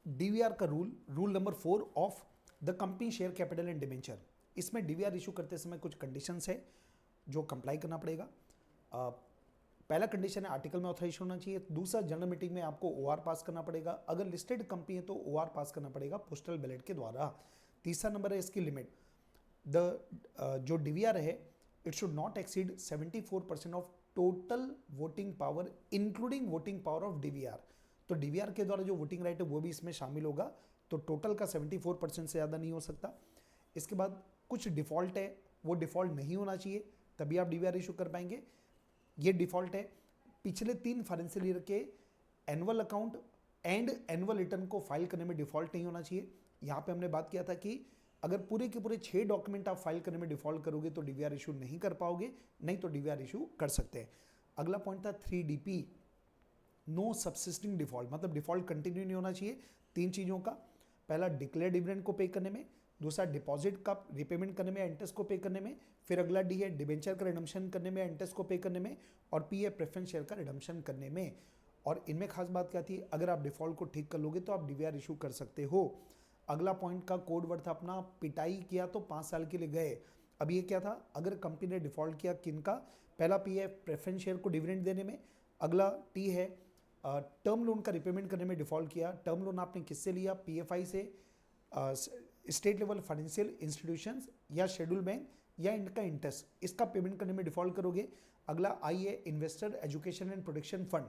DVR का rule number 4 of the company share capital and debenture. इसमें DVR issue करते समय कुछ कंडीशंस है जो कंप्लाई करना पड़ेगा। पहला कंडीशन है आर्टिकल में ऑथराइजेशन होना चाहिए। दूसरा, जनरल मीटिंग में आपको ओआर पास करना पड़ेगा। अगर लिस्टेड कंपनी है तो ओआर पास करना पड़ेगा पोस्टल बैलेट के द्वारा। तीसरा नंबर है इसकी लिमिट, जो डीवीआर है it should not exceed 74% of total voting power including voting power of DVR. तो डीवीआर के द्वारा जो वोटिंग राइट है वो भी इसमें शामिल होगा, तो टोटल का 74% से ज़्यादा नहीं हो सकता। इसके बाद कुछ डिफ़ॉल्ट है, वो डिफ़ॉल्ट नहीं होना चाहिए, तभी आप डीवीआर इशू कर पाएंगे। ये डिफ़ॉल्ट है, पिछले 3 फाइनेंशियल ईयर के annual account and annual return को फाइल करने में डिफ़ॉल्ट नहीं होना चाहिए। यहाँ पे हमने बात किया था कि अगर पूरे के पूरे 6 डॉक्यूमेंट आप फाइल करने में डिफ़ॉल्ट करोगे तो डीवीआर इशू नहीं कर पाओगे, नहीं तो डीवीआर इशू कर सकते हैं। अगला पॉइंट था 3DP, नो सबसिस्टिंग डिफ़ॉल्ट, मतलब डिफ़ॉल्ट कंटिन्यू नहीं होना चाहिए 3 चीज़ों का। पहला, डिक्लेयर डिविडेंड को पे करने में। दूसरा, डिपॉजिट का रिपेमेंट करने में, इंटरेस्ट को पे करने में। फिर अगला डी है डिबेंचर का रिडम्पशन करने में, इंटरेस्ट को पे करने में। और पी है प्रेफरेंस शेयर का रिडम्पशन करने में। और इनमें खास बात क्या थी, अगर आप डिफ़ॉल्ट को ठीक कर लोगे तो आप डीवीआर इशू कर सकते हो। अगला पॉइंट का कोड वर्ड था अपना, पिटाई किया तो 5 साल के लिए गए। अब ये क्या था, अगर कंपनी ने डिफ़ॉल्ट किया किन का, पहला पी है प्रेफरेंस शेयर को डिविडेंड देने में। अगला टी है टर्म लोन का रिपेमेंट करने में डिफ़ॉल्ट किया। टर्म लोन आपने किससे लिया, पीएफआई से, स्टेट लेवल फाइनेंशियल इंस्टीट्यूशंस या शेड्यूल बैंक, या इनका इंटरेस्ट, इसका पेमेंट करने में डिफ़ॉल्ट करोगे। अगला आई है investor education and protection fund,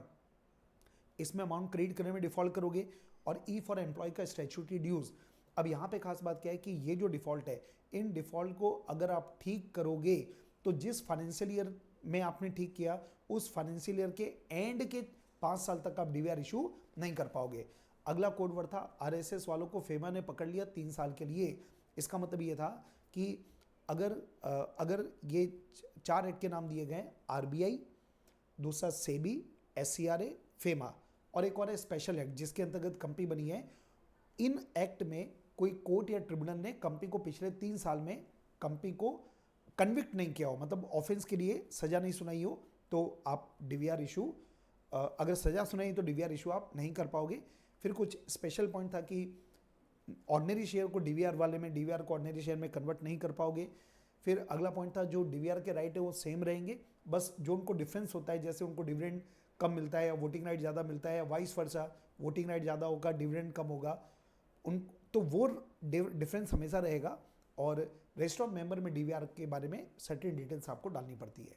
इसमें अमाउंट क्रेडिट करने में डिफ़ॉल्ट करोगे। और ई फॉर एम्प्लॉय का स्टैट्यूटरी ड्यूज। अब यहाँ पे खास बात क्या है कि ये जो डिफ़ॉल्ट है, इन डिफ़ॉल्ट को अगर आप ठीक करोगे तो जिस फाइनेंशियल ईयर में आपने ठीक किया उस फाइनेंशियल ईयर के एंड के 5 साल तक आप डीवीआर इशू नहीं कर पाओगे। अगला कोड वर्ड था आरएसएस वालों को फेमा ने पकड़ लिया 3 साल के लिए। इसका मतलब ये था कि अगर ये 4 एक्ट के नाम दिए गए, आरबीआई, दूसरा सेबी, एससीआरए, फेमा, और एक और है स्पेशल एक्ट जिसके अंतर्गत कंपनी बनी है। इन एक्ट में कोई कोर्ट या ट्रिब्यूनल ने कंपनी को पिछले 3 साल में कंपनी को कन्विक्ट नहीं किया हो, मतलब ऑफेंस के लिए सजा नहीं सुनाई हो, तो आप डीवीआर इशू, अगर सजा सुनाई तो डीवीआर इशू आप नहीं कर पाओगे। फिर कुछ स्पेशल पॉइंट था कि ऑर्डिनरी शेयर को डीवीआर वाले में, डीवीआर को ऑर्डिनरी शेयर में कन्वर्ट नहीं कर पाओगे। फिर अगला पॉइंट था जो डीवीआर के राइट है वो सेम रहेंगे, बस जो उनको डिफरेंस होता है, जैसे उनको डिविडेंड कम मिलता है या वोटिंग राइट ज़्यादा मिलता है, या वाइस वर्सा, वोटिंग राइट ज़्यादा होगा डिविडेंड कम होगा, उन तो वो डिफरेंस हमेशा रहेगा। और रेस्ट ऑफ मेंबर में डीवीआर के बारे में सर्टेन डिटेल्स आपको डालनी पड़ती है।